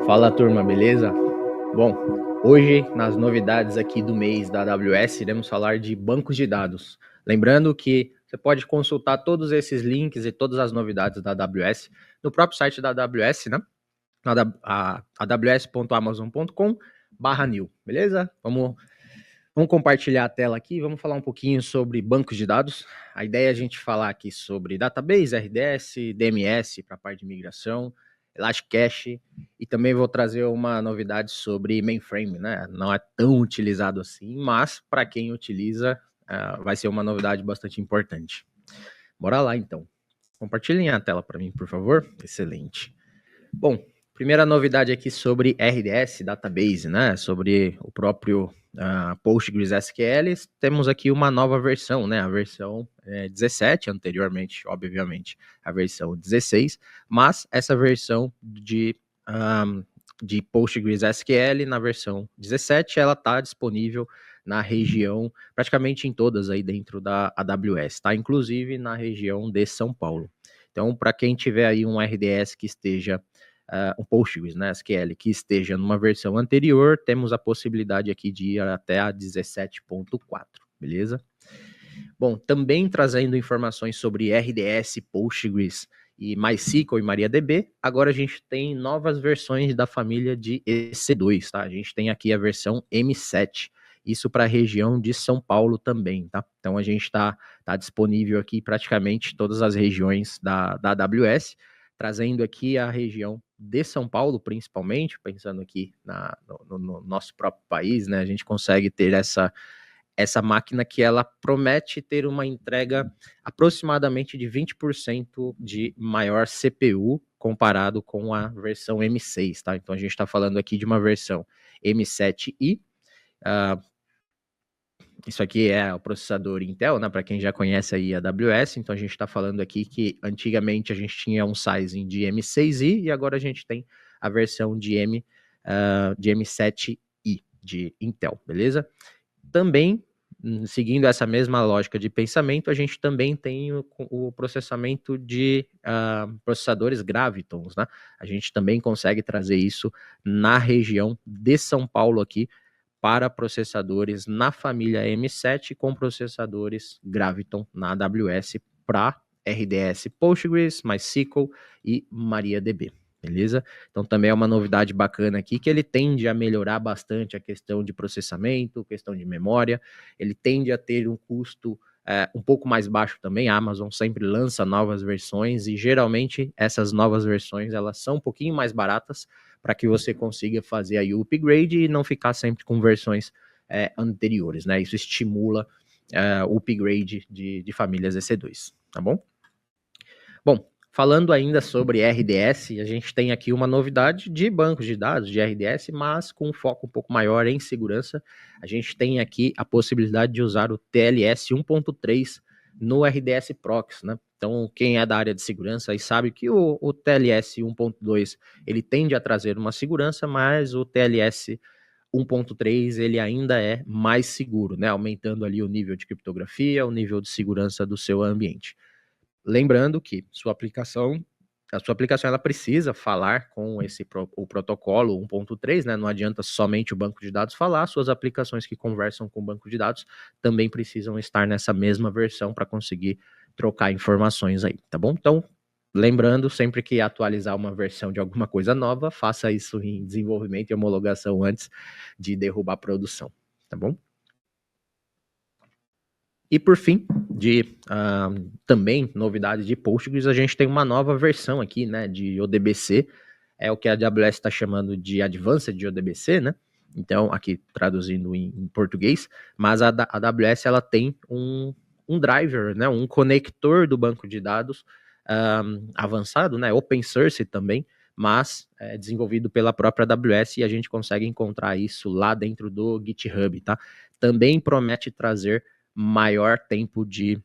Fala turma, beleza? Bom, hoje nas novidades aqui do mês da AWS iremos falar de bancos de dados. Lembrando que você pode consultar todos esses links e todas as novidades da AWS no próprio site da AWS, né? aws.amazon.com/new, beleza? Vamos compartilhar a tela aqui, vamos falar um pouquinho sobre bancos de dados. A ideia é a gente falar aqui sobre database, RDS, DMS para a parte de migração, Elastic Cache, e também vou trazer uma novidade sobre mainframe, né? Não é tão utilizado assim, mas para quem utiliza, vai ser uma novidade bastante importante. Bora lá então. Compartilhem a tela para mim, por favor. Excelente. Bom, primeira novidade aqui sobre RDS Database, né? Sobre o próprio PostgreSQL. Temos aqui uma nova versão, né? A versão 17, anteriormente, obviamente, a versão 16, mas essa versão de PostgreSQL na versão 17, ela está disponível na região, praticamente em todas aí dentro da AWS, tá? Inclusive na região de São Paulo. Então, para quem tiver aí um RDS que esteja um Postgres, né, SQL, que esteja numa versão anterior, temos a possibilidade aqui de ir até a 17.4, beleza? Bom, também trazendo informações sobre RDS, Postgres e MySQL e MariaDB, agora a gente tem novas versões da família de EC2, tá? A gente tem aqui a versão M7, isso para a região de São Paulo também, tá? Então a gente tá disponível aqui praticamente todas as regiões da AWS, trazendo aqui a região de São Paulo, principalmente, pensando aqui no nosso próprio país, né? A gente consegue ter essa máquina que ela promete ter uma entrega aproximadamente de 20% de maior CPU comparado com a versão M6, tá? Então a gente está falando aqui de uma versão M7i. Isso aqui é o processador Intel, né? Para quem já conhece aí a AWS, então a gente está falando aqui que antigamente a gente tinha um sizing de M6i e agora a gente tem a versão de M7i de Intel, beleza? Também, seguindo essa mesma lógica de pensamento, a gente também tem o processamento de processadores Gravitons, né? A gente também consegue trazer isso na região de São Paulo aqui, para processadores na família M7 com processadores Graviton na AWS para RDS Postgres, MySQL e MariaDB, beleza? Então também é uma novidade bacana aqui que ele tende a melhorar bastante a questão de processamento, questão de memória, ele tende a ter um custo um pouco mais baixo também. A Amazon sempre lança novas versões e geralmente essas novas versões elas são um pouquinho mais baratas para que você consiga fazer aí o upgrade e não ficar sempre com versões anteriores, né? Isso estimula o upgrade de famílias EC2, tá bom? Bom, falando ainda sobre RDS, a gente tem aqui uma novidade de bancos de dados de RDS, mas com um foco um pouco maior em segurança. A gente tem aqui a possibilidade de usar o TLS 1.3 no RDS Proxy, né? Então, quem é da área de segurança aí sabe que o TLS 1.2 ele tende a trazer uma segurança, mas o TLS 1.3 ele ainda é mais seguro, né? Aumentando ali o nível de criptografia, o nível de segurança do seu ambiente. Lembrando que a sua aplicação ela precisa falar com o protocolo 1.3, né? Não adianta somente o banco de dados falar, suas aplicações que conversam com o banco de dados também precisam estar nessa mesma versão para conseguir trocar informações aí, tá bom? Então, lembrando, sempre que atualizar uma versão de alguma coisa nova, faça isso em desenvolvimento e homologação antes de derrubar a produção, tá bom? E por fim, também novidade de Postgres, a gente tem uma nova versão aqui, né, de ODBC, é o que a AWS está chamando de Advanced de ODBC, né? Então, aqui traduzindo em português, mas a AWS ela tem um driver, né, um conector do banco de dados avançado, né, open source também, mas desenvolvido pela própria AWS e a gente consegue encontrar isso lá dentro do GitHub, tá? Também promete trazer menor tempo de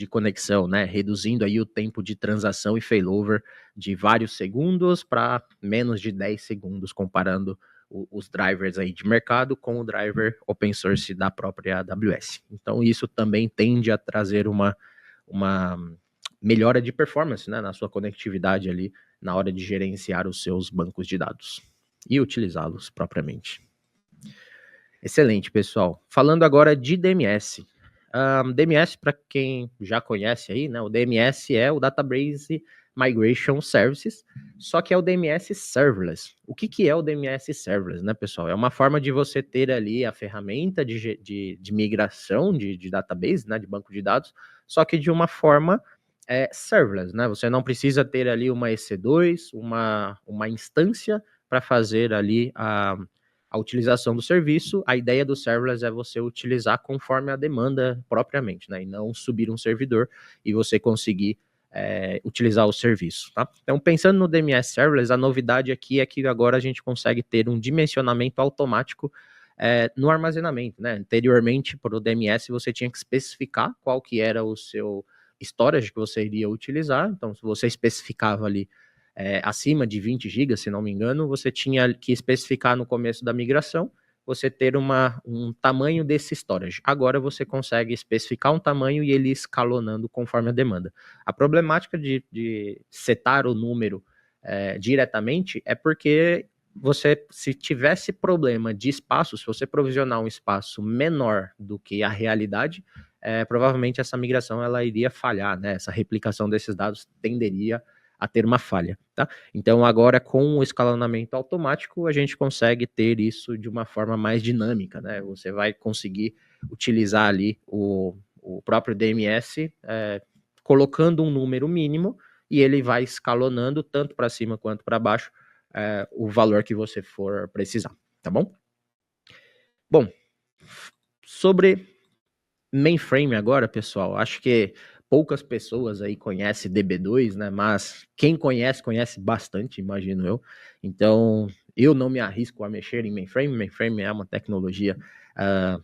conexão, né? Reduzindo aí o tempo de transação e failover de vários segundos para menos de 10 segundos, comparando os drivers aí de mercado com o driver open source da própria AWS. Então, isso também tende a trazer uma melhora de performance, né, na sua conectividade ali na hora de gerenciar os seus bancos de dados e utilizá-los propriamente. Excelente, pessoal. Falando agora de DMS. DMS, para quem já conhece aí, né, o DMS é o Database Migration Services, só que é o DMS Serverless. O que é o DMS Serverless, né, pessoal? É uma forma de você ter ali a ferramenta de migração de database, né, de banco de dados, só que de uma forma serverless, né? Você não precisa ter ali uma EC2, uma instância para fazer ali a utilização do serviço. A ideia do serverless é você utilizar conforme a demanda propriamente, né? E não subir um servidor e você conseguir utilizar o serviço, tá? Então, pensando no DMS Serverless, a novidade aqui é que agora a gente consegue ter um dimensionamento automático no armazenamento, né? Anteriormente, para o DMS, você tinha que especificar qual que era o seu storage que você iria utilizar. Então, se você especificava ali acima de 20 GB, se não me engano, você tinha que especificar no começo da migração, você ter um tamanho desse storage. Agora você consegue especificar um tamanho e ele escalonando conforme a demanda. A problemática de setar o número diretamente é porque você, se tivesse problema de espaço, se você provisionar um espaço menor do que a realidade, provavelmente essa migração ela iria falhar, né? Essa replicação desses dados tenderia a ter uma falha, tá? Então agora com o escalonamento automático a gente consegue ter isso de uma forma mais dinâmica, né? Você vai conseguir utilizar ali o próprio DMS colocando um número mínimo e ele vai escalonando tanto para cima quanto para baixo o valor que você for precisar, tá bom? Bom, sobre mainframe agora, pessoal, acho que poucas pessoas aí conhecem DB2, né? Mas quem conhece, conhece bastante, imagino eu. Então, eu não me arrisco a mexer em mainframe. Mainframe é uma tecnologia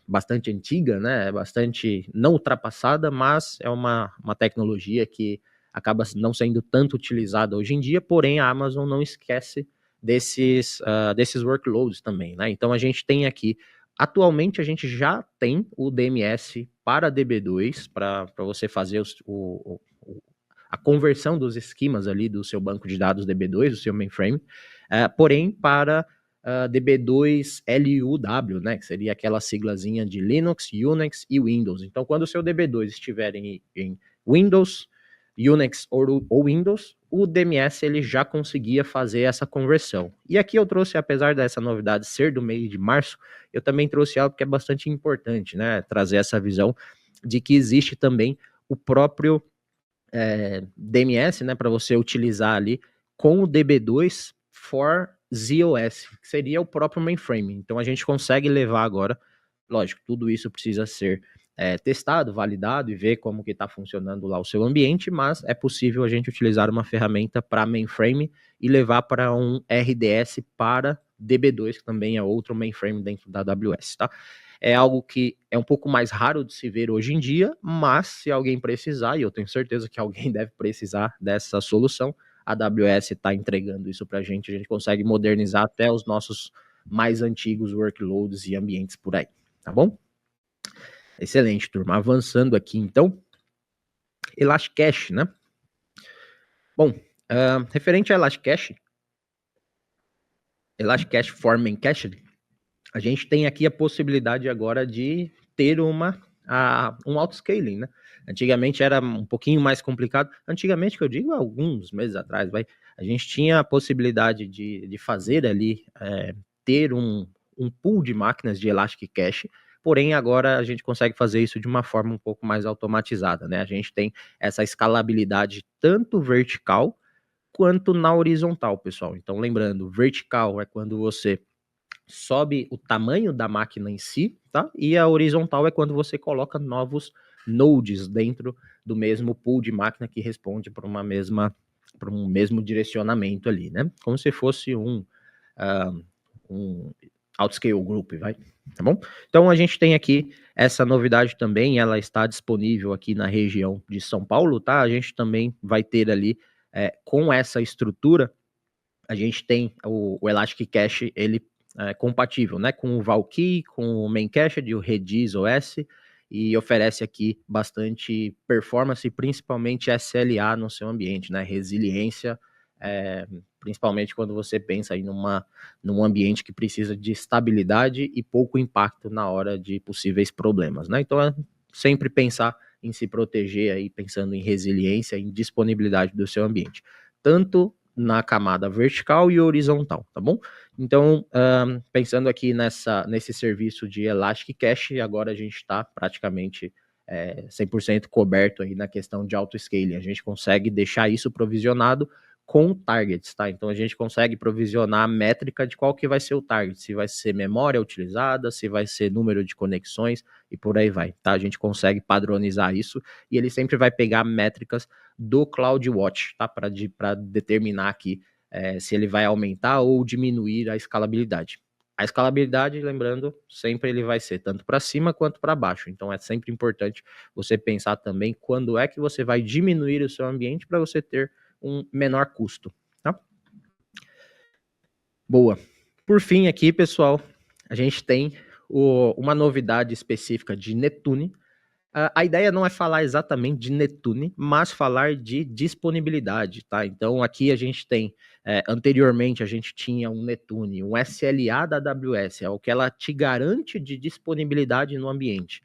bastante antiga, né? Bastante não ultrapassada, mas é uma tecnologia que acaba não sendo tanto utilizada hoje em dia, porém a Amazon não esquece desses workloads também, né? Então a gente tem aqui atualmente a gente já tem o DMS para DB2, para você fazer a conversão dos esquemas ali do seu banco de dados DB2, do seu mainframe, porém para DB2 LUW, né, que seria aquela siglazinha de Linux, Unix e Windows. Então, quando o seu DB2 estiver em Windows, Unix ou Windows, o DMS ele já conseguia fazer essa conversão. E aqui eu trouxe, apesar dessa novidade ser do mês de março, eu também trouxe algo que é bastante importante, né? Trazer essa visão de que existe também o próprio DMS, né? Para você utilizar ali com o DB2 for ZOS, que seria o próprio mainframe. Então a gente consegue levar agora, lógico, tudo isso precisa ser testado, validado e ver como que está funcionando lá o seu ambiente, mas é possível a gente utilizar uma ferramenta para mainframe e levar para um RDS para DB2, que também é outro mainframe dentro da AWS, tá? É algo que é um pouco mais raro de se ver hoje em dia, mas se alguém precisar, e eu tenho certeza que alguém deve precisar dessa solução, a AWS está entregando isso para a gente consegue modernizar até os nossos mais antigos workloads e ambientes por aí, tá bom? Excelente, turma. Avançando aqui, então. Elasticache, né? Bom, referente a Elasticache for Memcached, a gente tem aqui a possibilidade agora de ter um autoscaling, né? Antigamente era um pouquinho mais complicado. Antigamente, que eu digo, alguns meses atrás, a gente tinha a possibilidade de fazer ali, ter um pool de máquinas de Elastic Cache, porém agora a gente consegue fazer isso de uma forma um pouco mais automatizada, né? A gente tem essa escalabilidade tanto vertical quanto na horizontal, pessoal. Então, lembrando, vertical é quando você sobe o tamanho da máquina em si, tá? E a horizontal é quando você coloca novos nodes dentro do mesmo pool de máquina que responde para um mesmo direcionamento ali, né? Como se fosse um Outscale Group, tá bom? Então a gente tem aqui essa novidade também, ela está disponível aqui na região de São Paulo, tá? A gente também vai ter ali, com essa estrutura, a gente tem o Elastic Cache, ele compatível, né? Com o Valkey, com o Memcached e o Redis OS, e oferece aqui bastante performance, principalmente SLA no seu ambiente, né? Resiliência, principalmente quando você pensa aí num ambiente que precisa de estabilidade e pouco impacto na hora de possíveis problemas, né? Então é sempre pensar em se proteger aí, pensando em resiliência, em disponibilidade do seu ambiente, tanto na camada vertical e horizontal, tá bom? Então, pensando aqui nesse serviço de Elastic Cache, agora a gente está praticamente 100% coberto aí na questão de auto-scaling. A gente consegue deixar isso provisionado com targets, tá? Então a gente consegue provisionar a métrica de qual que vai ser o target, se vai ser memória utilizada, se vai ser número de conexões e por aí vai, tá? A gente consegue padronizar isso e ele sempre vai pegar métricas do CloudWatch, tá? Para determinar aqui se ele vai aumentar ou diminuir a escalabilidade. A escalabilidade, lembrando, sempre ele vai ser tanto para cima quanto para baixo. Então é sempre importante você pensar também quando é que você vai diminuir o seu ambiente para você ter um menor custo, tá? Boa. Por fim aqui, pessoal, a gente tem uma novidade específica de Netune. A ideia não é falar exatamente de Netune, mas falar de disponibilidade, tá? Então aqui a gente tem, anteriormente a gente tinha um Netune, um SLA da AWS, é o que ela te garante de disponibilidade no ambiente.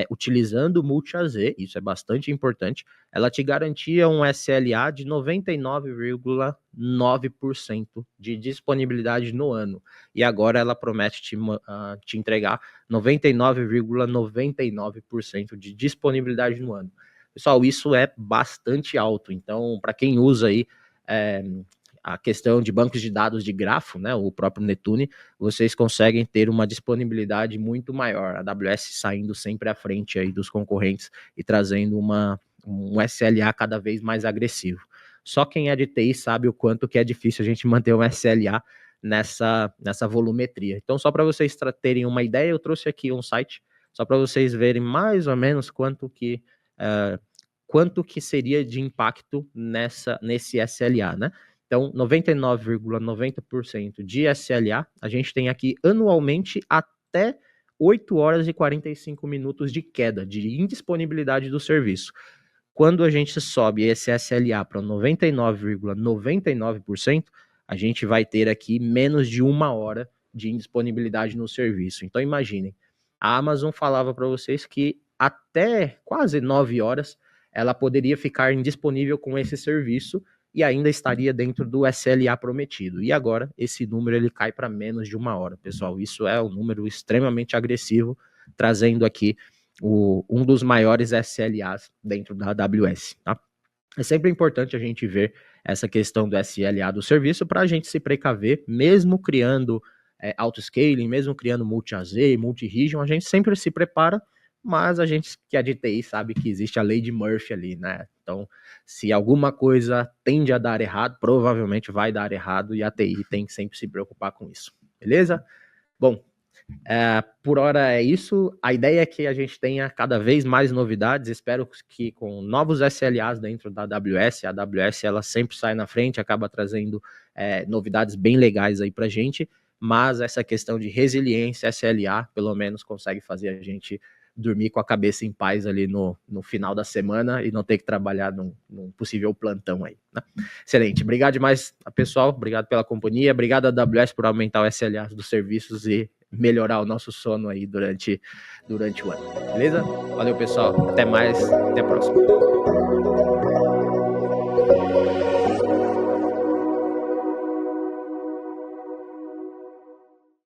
Utilizando o Multi-AZ, isso é bastante importante, ela te garantia um SLA de 99,9% de disponibilidade no ano. E agora ela promete te entregar 99,99% de disponibilidade no ano. Pessoal, isso é bastante alto. Então, para quem usa aí a questão de bancos de dados de grafo, né, o próprio Netune, vocês conseguem ter uma disponibilidade muito maior. A AWS saindo sempre à frente aí dos concorrentes e trazendo um SLA cada vez mais agressivo. Só quem é de TI sabe o quanto que é difícil a gente manter um SLA nessa volumetria. Então, só para vocês terem uma ideia, eu trouxe aqui um site, só para vocês verem mais ou menos quanto que seria de impacto nesse SLA, né? Então, 99,90% de SLA, a gente tem aqui anualmente até 8 horas e 45 minutos de queda, de indisponibilidade do serviço. Quando a gente sobe esse SLA para 99,99%, a gente vai ter aqui menos de 1 hora de indisponibilidade no serviço. Então imaginem, a Amazon falava para vocês que até quase 9 horas ela poderia ficar indisponível com esse serviço e ainda estaria dentro do SLA prometido. E agora esse número ele cai para menos de 1 hora, pessoal. Isso é um número extremamente agressivo, trazendo aqui um dos maiores SLAs dentro da AWS, tá? É sempre importante a gente ver essa questão do SLA do serviço para a gente se precaver, mesmo criando auto-scaling, mesmo criando multi-AZ, multi-region, a gente sempre se prepara, mas a gente que é de TI sabe que existe a lei de Murphy ali, né? Então, se alguma coisa tende a dar errado, provavelmente vai dar errado e a TI tem que sempre se preocupar com isso, beleza? Bom, por hora é isso. A ideia é que a gente tenha cada vez mais novidades. Espero que com novos SLAs dentro da AWS, a AWS ela sempre sai na frente, acaba trazendo novidades bem legais aí pra gente, mas essa questão de resiliência, SLA, pelo menos consegue fazer a gente dormir com a cabeça em paz ali no final da semana e não ter que trabalhar num possível plantão aí, né? Excelente, obrigado demais, pessoal, obrigado pela companhia, obrigado a AWS por aumentar o SLA dos serviços e melhorar o nosso sono aí durante o ano, beleza? Valeu, pessoal, até mais, até a próxima.